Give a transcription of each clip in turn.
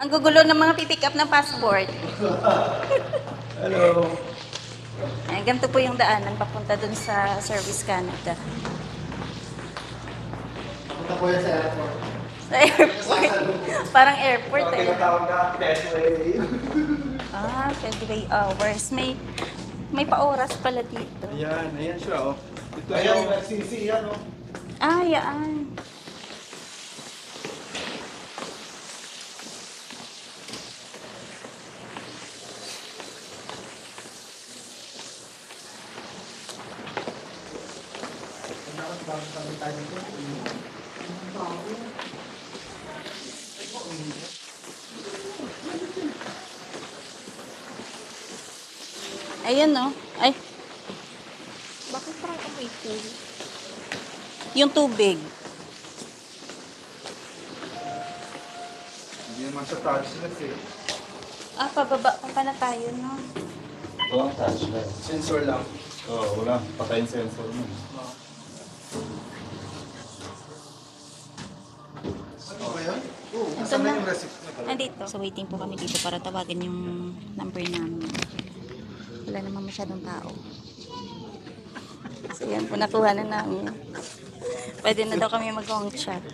Ang gugulo ng mga pipick up ng passport. Hello. Ay, ganito po yung daanan papunta dun sa Service Canada. Punta po yan sa airport. Sa airport. Parang airport eh. Tinatawag na Petway. Ah, 28 hours. May pa-oras pala dito. Ayan siya, oh. Ito Ayan, yung... FCC yan, oh. Ah, yan. Ayan, no? Ay, Bakit parang amoy pool? yung tubig. Hindi naman siya touchless eh. Ah, pababa pa pala tayo, no? Oo, touchlight. Sensor lang. Oo, wala. Patay yung sensor mo. Ano ba yan? Oo, Ito nasaan na. na yung receipt na pala? Andito. So, waiting po kami dito para tawagan yung number namin. Wala naman masyadong tao. So, yan po, nakuha na namin. Pwede na daw kami mag-long chat.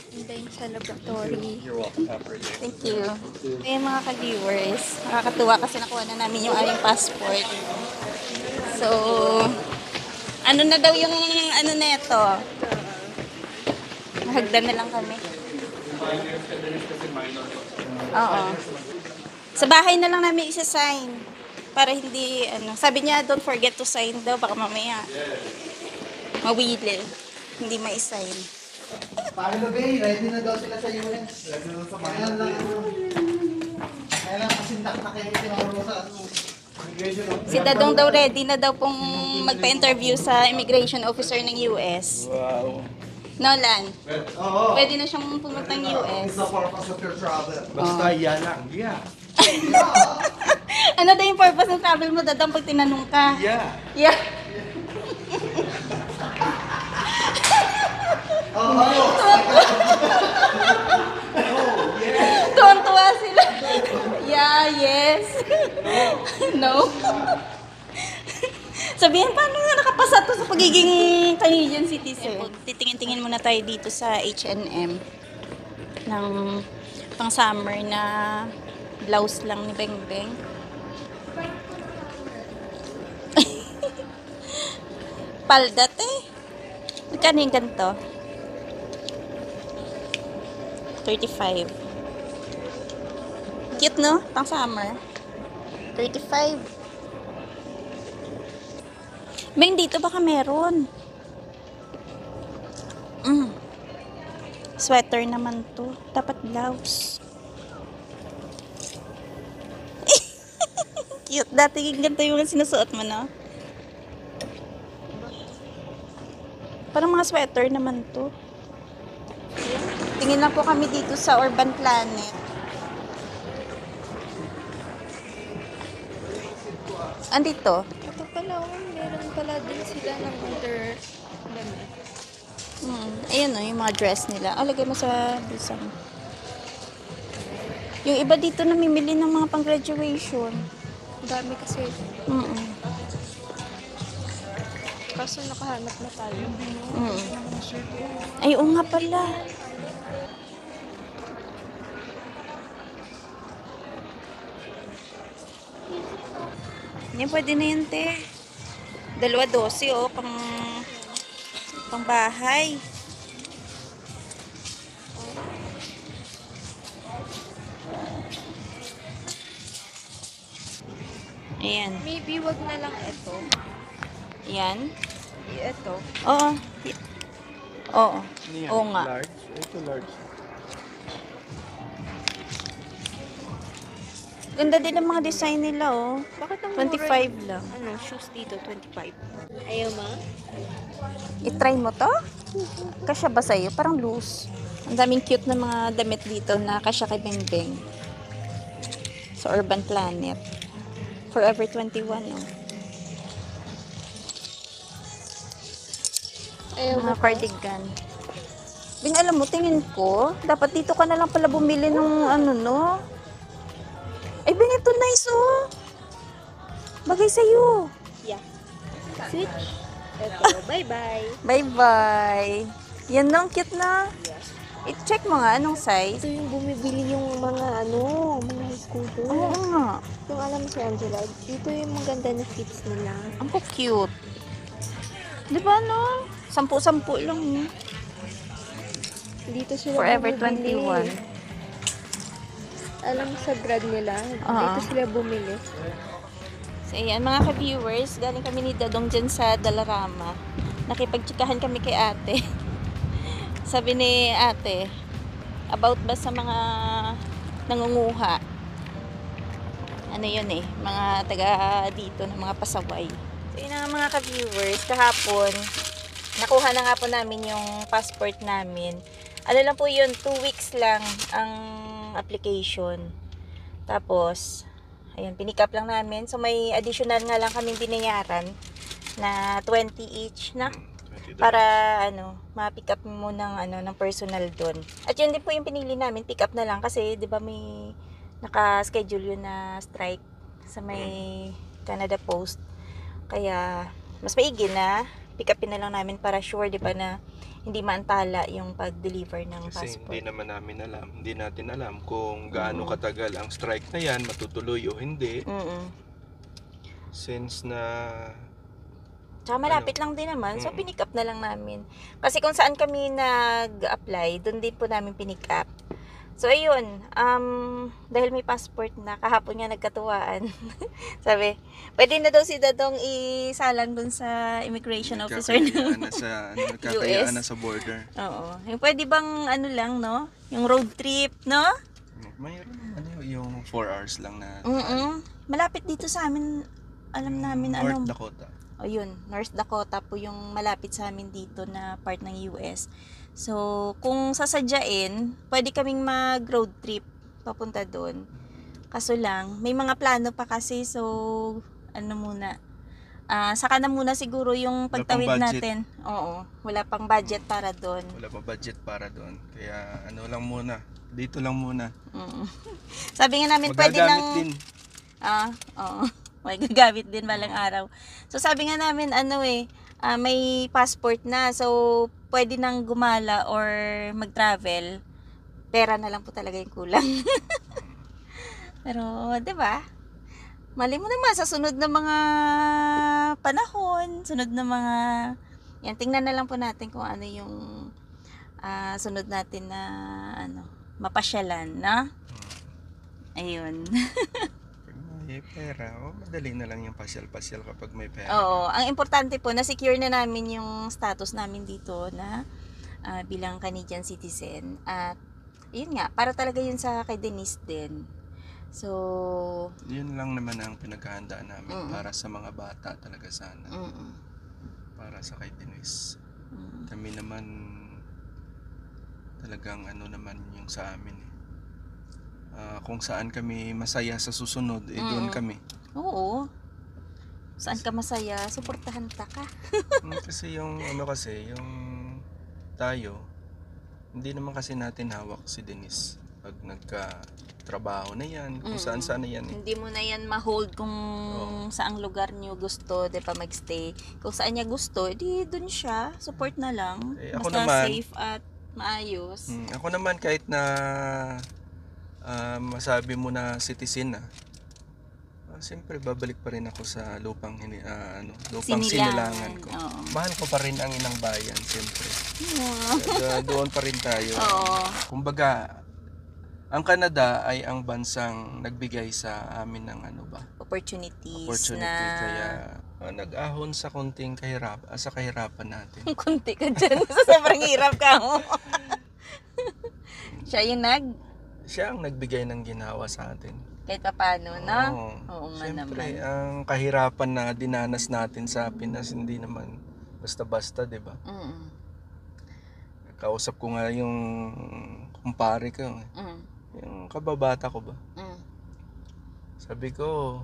Hintayin sa laboratory. You're welcome. Have a great day. Thank you. Ayun mga ka-viewers, nakakatuwa kasi nakuha na namin yung aming passport. So, ano na daw yung ano neto? Hagdan na lang kami. Oo. Sa bahay na lang namin isa-sign. Para hindi, ano, sabi niya, don't forget to sign daw, baka mamaya mawili. Hindi ma-sign. Paano, Bay? Ready na daw sila sa US. Ready na sa Kaya lang, kaya lang kasindak na kayo tinuro sa Immigration officer. Si Dadong daw ready na daw pong magpa-interview sa immigration officer ng US. Wow. Nolan, Oo. pwede na siyang pumunta ng US. It's the purpose of your travel. Basta yan lang. Yeah. Ano daw yung purpose ng travel mo, Dadong, pag tinanong ka? Yeah. Yeah. Tuwan-tuwa sila. Yeah, yes. No. Sabihin, paano nga nakapasa to sa pagiging Canadian citizen? Titingin-tingin muna tayo dito sa H&M ng pang summer na blouse lang ni Beng Beng. Paldat eh. Magkano yung ganito? 35. Cute, no? Pang summer. 35. Beng, dito baka meron. Sweater naman to. Dapat blouse. Cute. Dati ganito yung sinusuot mo, no? Parang mga sweater naman to. Tingin lang po kami dito sa Urban Planet. Andito. Ito pala, meron pala din sila ng other damit. Ayun o, yung mga dress nila. Lagay mo sa bulsa mo. Yung iba dito namimili ng mga pang-graduation. Ang dami kasi. Kaso nakahanap na tayo. Ay, oo nga pala. Yan, pwede na yan, te. 2.12, oh, pang bahay. Ayan. Maybe wag na lang ito. Yan. Ito. Oo. Oo. Ano yan? Oo nga. Large? Ito large. Ganda din ang mga design nila, oh. Bakit ang 25 lang. Ano, shoes dito, 25. Ayaw ma? I-try mo to? Kasya ba sa'yo? Parang loose. Ang daming cute na mga damit dito na kasya kay Beng Beng. Sa Urban Planet. Forever 21, oh. Ayaw Mga cardigan. Bing, alam mo, tingin ko, dapat dito ka na lang pala bumili ng ano, no? Ay, Bing, ito nice, oh. Bagay sa'yo. Yeah. Switch. Ito, bye-bye. Bye-bye. Yan lang, cute na. I-check mo nga, anong size? Ito yung bumibili yung mga mga scooter. Oo nga. Yung alam mo si Angela, dito yung maganda na fits nila. Ang cute. Di ba, no? 10-10 lang, eh. Dito sila Forever bumibili. 21. Alam mo sa brand nila, dito Oo. sila bumili. So, ayan, mga ka-viewers, galing kami ni Dadong dyan sa Dalarama. Nakipagtsikahan kami kay ate. Sabi ni ate, about ba sa mga nangunguha? Ano yun eh, mga taga dito ng mga pasaway. So, yun nga mga ka-viewers, kahapon, nakuha na nga po namin yung passport namin. Ano lang po yun, 2 weeks lang ang application. Tapos, ayun, pinick up lang namin. So, may additional nga lang kaming binayaran na 20 each na para ma-pick up mo ng personal doon. At yun din po yung pinili namin, pick up na lang kasi 'di ba may naka-schedule yun na strike sa may Canada Post. Kaya mas maigi na pick upin na lang namin para sure 'di ba na hindi maantala yung pag-deliver ng Kasi passport. hindi natin alam kung gaano katagal ang strike na yan, matutuloy o hindi. Since na Tsaka malapit lang din naman, so pinick up na lang namin. Kasi kung saan kami nag-apply, doon din po namin pinick up. So ayun, dahil may passport na, kahapon nga nagkatuwaan. Sabi, pwede na daw si Dadong isalang doon sa immigration officer ng nagkakayaan na sa border. Oo. Yung pwede bang lang, no? Yung road trip, no? Mayroon yung 4 hours lang na Malapit dito sa amin, alam namin North Dakota. O yun, North Dakota po yung malapit sa amin dito na part ng US. So, kung sasadyain, pwede kaming mag-road trip papunta doon. Kaso lang, may mga plano pa kasi, so, saka na muna siguro yung pagtawid natin. Oo, wala pang budget para doon. Kaya lang muna. Dito lang muna. Sabi nga namin, pwede Magagamit nang... din. Oo. May gagamit din balang araw. So sabi nga namin may passport na. So pwede nang gumala or mag-travel. Pera na lang po talaga yung kulang. Pero 'di ba? Mali mo naman sa sunod na mga panahon, sunod na mga tingnan na lang po natin kung ano yung sunod natin na mapasyalan, na? Ayun. May pera, madali na lang yung pasyal-pasyal kapag may pera. Oo, ang importante po, na-secure na namin yung status namin dito na bilang Canadian citizen. At yun nga, para talaga yun sa kay Denise din. So, yun lang naman ang pinaghahandaan namin para sa mga bata talaga sana. Para sa kay Denise. Kami naman talagang naman yung sa amin eh. Kung saan kami masaya sa susunod, doon kami. Oo. Saan ka masaya, suportahan ta ka. Kasi yung tayo, hindi naman kasi natin hawak si Denise. Pag nagka-trabaho na yan, kung saan na yan eh. Hindi mo na yan ma-hold kung saang lugar niyo gusto, di pa magstay. Kung saan niya gusto, edi doon siya, support na lang. Ako Basta naman, safe at maayos. Ako naman kahit na masabi mo na citizen na, siyempre babalik pa rin ako sa lupang sinilangan ko. Oo. Mahal ko pa rin ang inang bayan, siyempre. Doon pa rin tayo. Oo. Kumbaga, ang Canada ay ang bansang nagbigay sa amin ng Opportunity na... Kaya nag-ahon sa konting sa kahirapan natin. Kunti ka dyan. Sobrang hirap ka mo. Siya ang nagbigay ng ginawa sa atin. kahit pa paano, no? Oo nga Siyempre, naman. ang kahirapan na dinanas natin sa Pinas, hindi naman basta-basta, di ba? Kausap ko nga yung kumpare ko. Yung kababata ko ba? Sabi ko,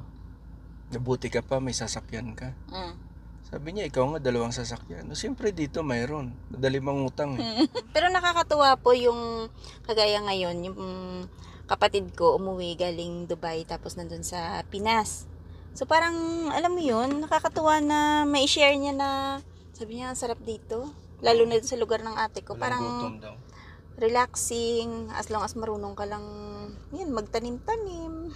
nabuti ka pa, may sasakyan ka. Sabi niya, ikaw nga 2 sasakyan. No, siyempre dito mayroon. Madali mangutang eh. Pero nakakatuwa po yung kagaya ngayon, yung kapatid ko umuwi galing Dubai tapos nandun sa Pinas. So parang alam mo yun, nakakatuwa na may share niya na sabi niya, ang sarap dito. Lalo na sa lugar ng ate ko. Walang Parang gutom daw. relaxing, as long as marunong ka lang, yun, magtanim-tanim.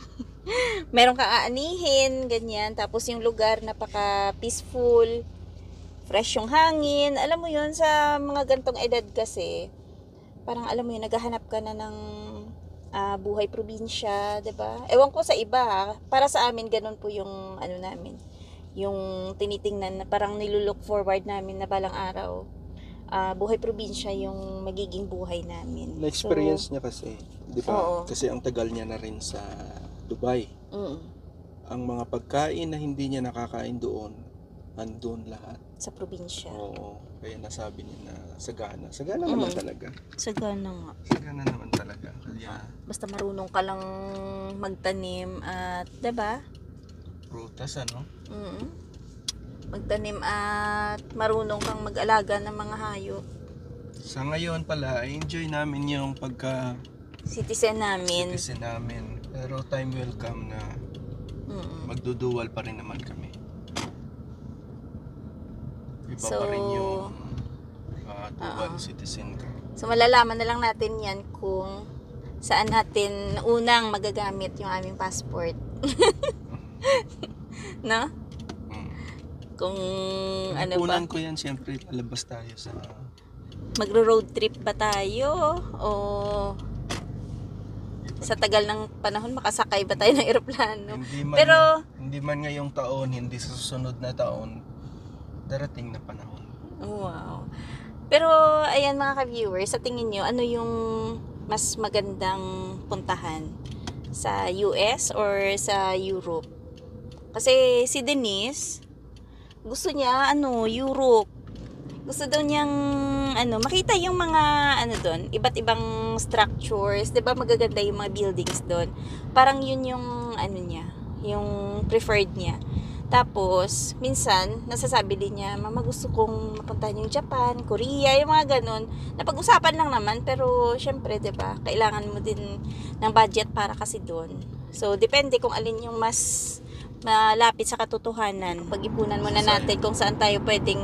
Meron kang aanihin, ganyan. Tapos yung lugar, napaka-peaceful, fresh yung hangin. Alam mo yun, sa mga gantong edad kasi, parang alam mo yun, naghahanap ka na ng buhay probinsya, 'di ba? Ewan ko sa iba ha. Para sa amin, ganun po yung ano namin. Yung tinitingnan na parang nilulook forward namin na balang araw. Buhay probinsya yung magiging buhay namin. Na-experience niya kasi, di ba? Oo. Kasi ang tagal niya na rin sa Dubai. Ang mga pagkain na hindi niya nakakain doon, andun lahat. Sa probinsya. Oo. Kaya nasabi niya na sagana. Sagana naman talaga. Sagana nga. Sagana naman talaga. Kaya Basta marunong ka lang magtanim at, 'di ba? prutas ano? Magtanim at marunong kang mag-alaga ng mga hayop. Sa ngayon pala, enjoy namin yung pagka Citizen namin. citizen namin. Pero time will come na magdudual pa rin naman kami. Iba pa rin yung dual citizen ka. So malalaman na lang natin yan kung saan natin unang magagamit yung aming passport. No? Kung ano ba, Punan ko yan, siyempre lalabas tayo sa magro-road trip ba tayo o sa tagal ng panahon makasakay ba tayo ng eroplano? Pero hindi man ngayong taon, hindi sa susunod na taon, darating na panahon. wow. Pero ayan mga ka-viewers, sa tingin nyo, ano yung mas magandang puntahan? Sa US or sa Europe? Kasi si Denise, gusto niya Europe. Gusto daw niyang makita yung mga doon, iba't ibang structures, 'di ba magaganda yung mga buildings doon. Parang yun yung niya, yung preferred niya. Tapos minsan nasasabi din niya, "Mama, gusto kong mapuntahan yung Japan, Korea, yung mga ganun." Napag-usapan lang naman pero syempre 'di ba, kailangan mo din ng budget para kasi doon. So depende kung alin yung mas malapit sa katotohanan. Pag-ipunan muna natin kung saan tayo pwedeng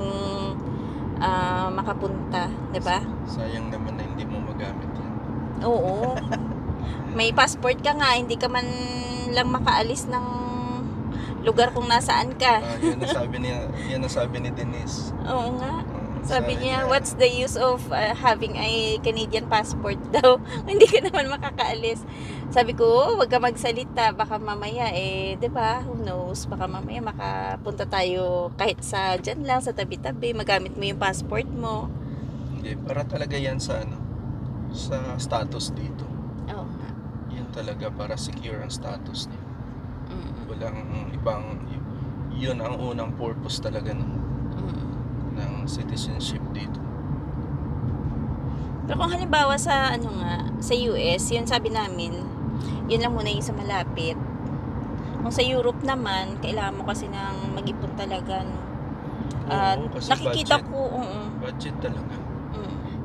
makapunta, 'di ba? Sayang naman na hindi mo magamit yan. Oo. May passport ka nga, hindi ka man lang makaalis ng lugar kung nasaan ka. Yan ang sabi ni Denise. Oo nga. Sabi niya, what's the use of having a Canadian passport daw? Hindi ka naman makakaalis. Sabi ko, wag ka magsalita. Baka mamaya, 'di ba? Who knows? Baka mamaya makapunta tayo kahit sa dyan lang, sa tabi-tabi. Magamit mo yung passport mo. Hindi, para talaga yan sa sa status dito. Oo nga. Yan talaga para secure ang status niya. Walang ibang, yun ang unang purpose talaga ng citizenship dito. Pero kung halimbawa sa sa US, yun sabi namin, yun lang muna yung sa malapit. Kung sa Europe naman, kailangan mo kasi ng mag-ipon talaga, no? Oo, kasi nakikita budget. ko, Budget talaga.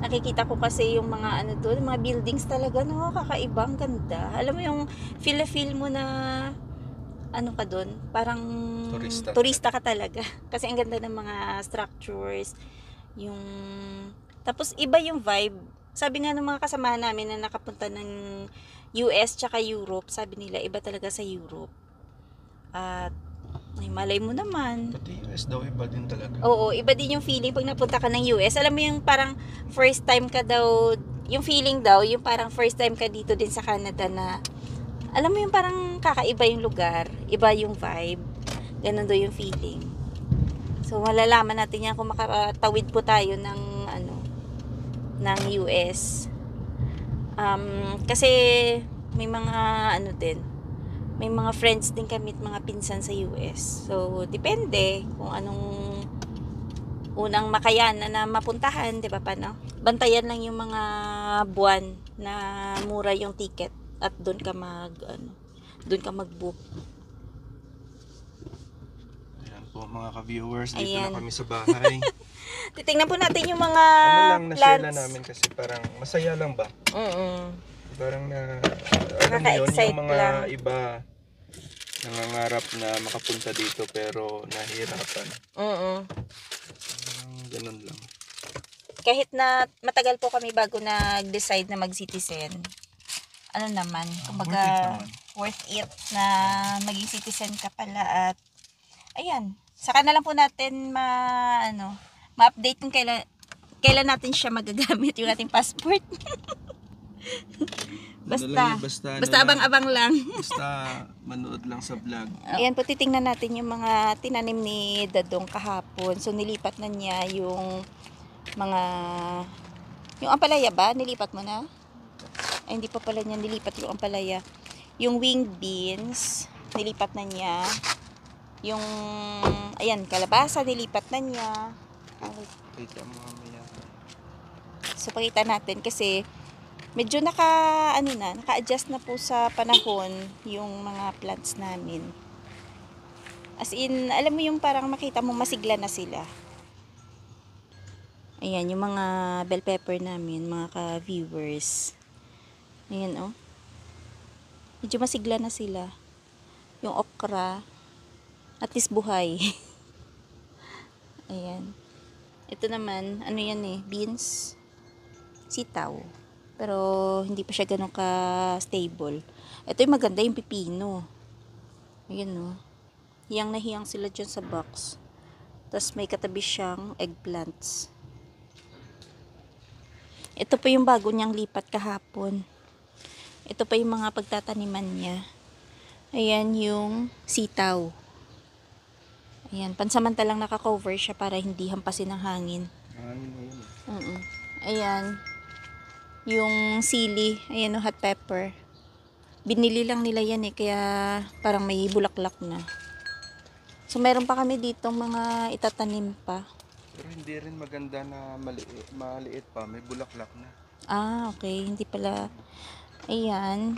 nakikita ko kasi yung mga doon, mga buildings talaga, no, kakaibang ganda. Alam mo yung feel mo na ka doon, parang turista ka talaga. Kasi ang ganda ng mga structures, yung tapos iba yung vibe. Sabi nga ng mga kasamahan namin na nakapunta ng US tsaka Europe, sabi nila iba talaga sa Europe. At ay, malay mo naman. Pati US daw iba din talaga. Oo, iba din yung feeling pag napunta ka ng US. Alam mo yung parang first time ka daw, yung feeling daw, yung parang first time ka dito din sa Canada na, alam mo yung parang kakaiba yung lugar, iba yung vibe, ganun daw yung feeling. So, malalaman natin yan kung makatawid po tayo ng, ng US. Kasi, may mga, may mga friends din kami at mga pinsan sa US. So, depende kung anong unang makayanan na mapuntahan, di ba paano? Bantayan lang yung mga buwan na mura yung ticket at doon ka mag-book. Ayan, po mga ka-viewers, dito Ayan. na kami sa bahay. Titingnan po natin yung mga Ano lang, na-share lang plants. namin kasi parang masaya lang ba? Parang na, alam mo yun, Nakaka-excite yung mga lang. iba nangangarap na makapunta dito pero nahihirapan. Ganun lang. Kahit na matagal po kami bago nag-decide na mag-citizen, ano naman, kumbaga worth it na maging citizen ka pala at ayan, saka na lang po natin ma-update kung kailan natin siya magagamit yung ating passport. Basta abang-abang lang. Basta manood lang sa vlog. Ayan po, titingnan natin yung mga tinanim ni Dadong kahapon. So, nilipat na niya yung ampalaya ba? Nilipat mo na? Ay, hindi pa pala niya nilipat yung ampalaya. Yung wing beans, nilipat na niya. Yung, ayan, kalabasa, nilipat na niya. Kita mo mamaya. So, pakita natin kasi medyo naka-adjust na po sa panahon yung mga plants namin. As in, alam mo yung parang makita mo masigla na sila. Ayan, yung mga bell pepper namin, mga ka-viewers. Ayan, oh. Medyo masigla na sila. Yung okra, at least buhay. Ayan. Ito naman, ano yan eh, beans, sitaw. Pero hindi pa siya ganun ka-stable. Ito yung maganda, yung pipino. Ayan, no. Hiyang na hiyang sila dyan sa box. Tapos may katabi siyang eggplants. Ito pa yung bago niyang lipat kahapon. Ito pa yung mga pagtataniman niya. Ayan yung sitaw. Ayan, pansamantalang naka-cover siya para hindi hampasin ng hangin. Ayan. Yung sili, ayan o, hot pepper. Binili lang nila yan eh, kaya parang may bulaklak na. So, meron pa kami dito mga itatanim pa. Pero hindi rin maganda na maliit pa, may bulaklak na. Ah, okay. Hindi pala. Ayan.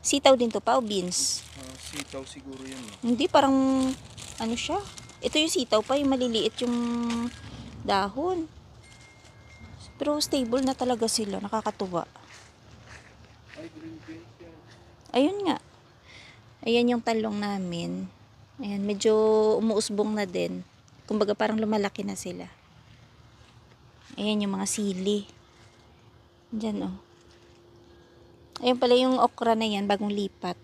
Sitaw din to pa o beans? Sitaw siguro yun. Hindi, parang ano siya. Ito yung sitaw pa, yung maliliit yung dahon. Pero stable na talaga sila, nakakatuwa. Ayun nga. Ayan yung talong namin. Ayan, medyo umuusbong na din. Kumbaga parang lumalaki na sila. Ayan yung mga sili. Diyan oh. Ayan pala yung okra na yan, bagong lipat.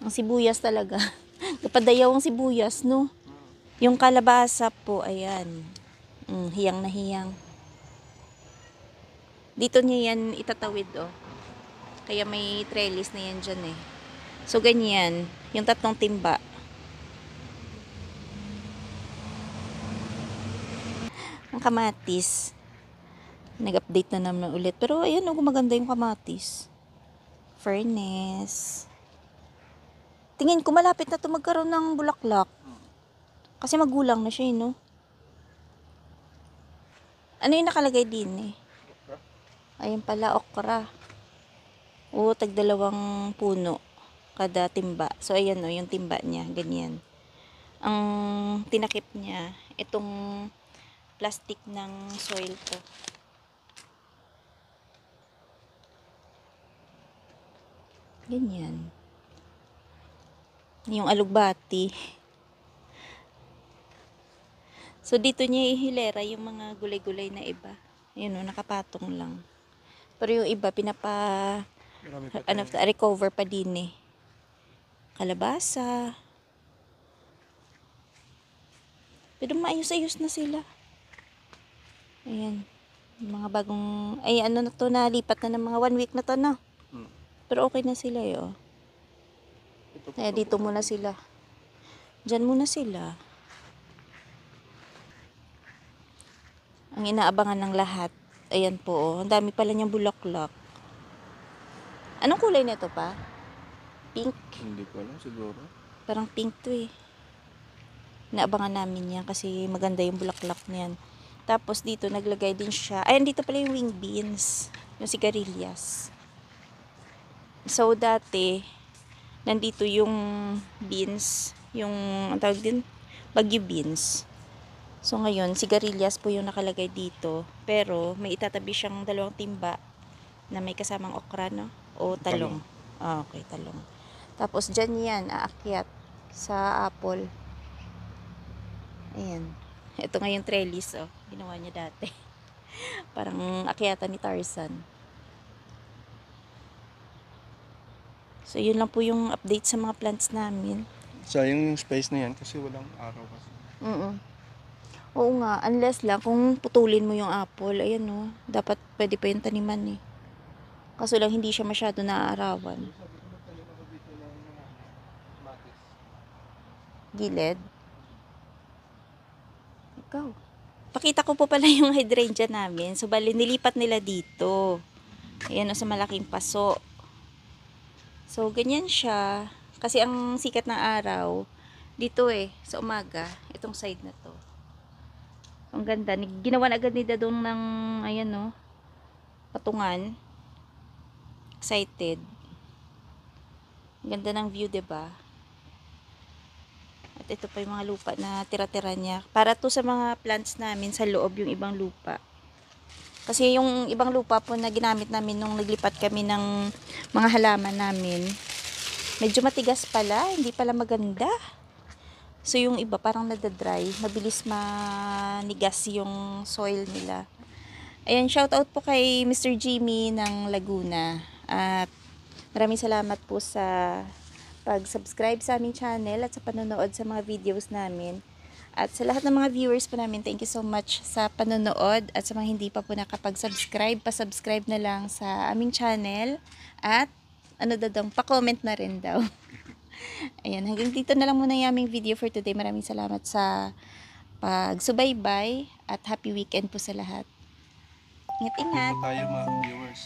Ang sibuyas talaga. Kapadayaw ang sibuyas, no? Yung kalabasa po, ayan. Hiyang na hiyang. Dito niya yan itatawid, oh. Kaya may trellis na yan dyan, eh. So, ganyan. Yung 3 timba. Ang kamatis. Nag-update na naman ulit. Pero, ayan, oh, gumaganda yung kamatis. Furnace. Tingin ko malapit na ito magkaroon ng bulaklak. Kasi magulang na siya, no? Ano yung nakalagay din, eh? Ayun pala, okra. Oo, tag-2 puno kada timba. So, ayan, no, yung timba niya. Ganyan. Ang tinakip niya, itong plastic ng soil to. Ganyan. Yung alugbati. So, dito niya ihilera yung mga gulay-gulay na iba. Ayun o, nakapatong lang. Pero yung iba, recover pa din eh. Kalabasa. Pero maayos-ayos na sila. Ayan. Yung mga bagong, ay ano na to, nalipat na ng mga 1 week na to, no? Pero okay na sila eh, oh. Kaya dito muna sila. Diyan muna sila. Ang inaabangan ng lahat. Ayan po, oh. Ang dami pala niyang bulaklak. Anong kulay na ito pa? Pink? Hindi ko alam siguro. Parang pink to eh. Inaabangan namin yan kasi maganda yung bulaklak niyan. Tapos dito naglagay din siya. Ayan, dito pala yung wing beans. Yung sigarilyas. So dati, nandito yung beans, yung ang tawag din, bagyo beans. So ngayon, sigarilyas po yung nakalagay dito, pero may itatabi siyang 2 timba na may kasamang okra, no? O talong. Ah, okay, talong. Tapos dyan yan, aakyat sa apple. Ayan. Ito nga yung trellis, oh. Ginawa niya dati. Parang akyatan ni Tarzan. So, yun lang po yung update sa mga plants namin. Sayang yung space na yan kasi walang araw kasi. Oo nga, unless lang kung putulin mo yung apple, ayan no, dapat pwede pa yung taniman eh. Kaso lang hindi siya masyado naaarawan. Gilid. Ikaw. Pakita ko po pala yung hydrangea namin. So, bali, nilipat nila dito. Ayan o, sa malaking paso. So, ganyan siya. Kasi ang sikat ng araw, dito eh, sa umaga, itong side na to. Ang ganda. Ginawa na agad ni Dadong ng, ayan no, patungan. Excited. Ang ganda ng view, 'di ba? At ito pa yung mga lupa na tira-tira niya. Para to sa mga plants namin sa loob yung ibang lupa. Kasi yung ibang lupa po na ginamit namin nung naglipat kami ng mga halaman namin, medyo matigas pala, hindi pala maganda. So yung iba parang nadadry, mabilis manigas yung soil nila. Ayan, shout out po kay Mr. Jimmy ng Laguna. At maraming salamat po sa pag-subscribe sa aming channel at sa panonood sa mga videos namin. At sa lahat ng mga viewers po namin, thank you so much sa panonood. At sa mga hindi pa po nakapag-subscribe, pa-subscribe na lang sa aming channel. At ano dadong, pa-comment na rin daw. Ayan, hanggang dito na lang muna yung aming video for today. Maraming salamat sa pagsubaybay at happy weekend po sa lahat. Ingat-ingat! Tayo mga viewers.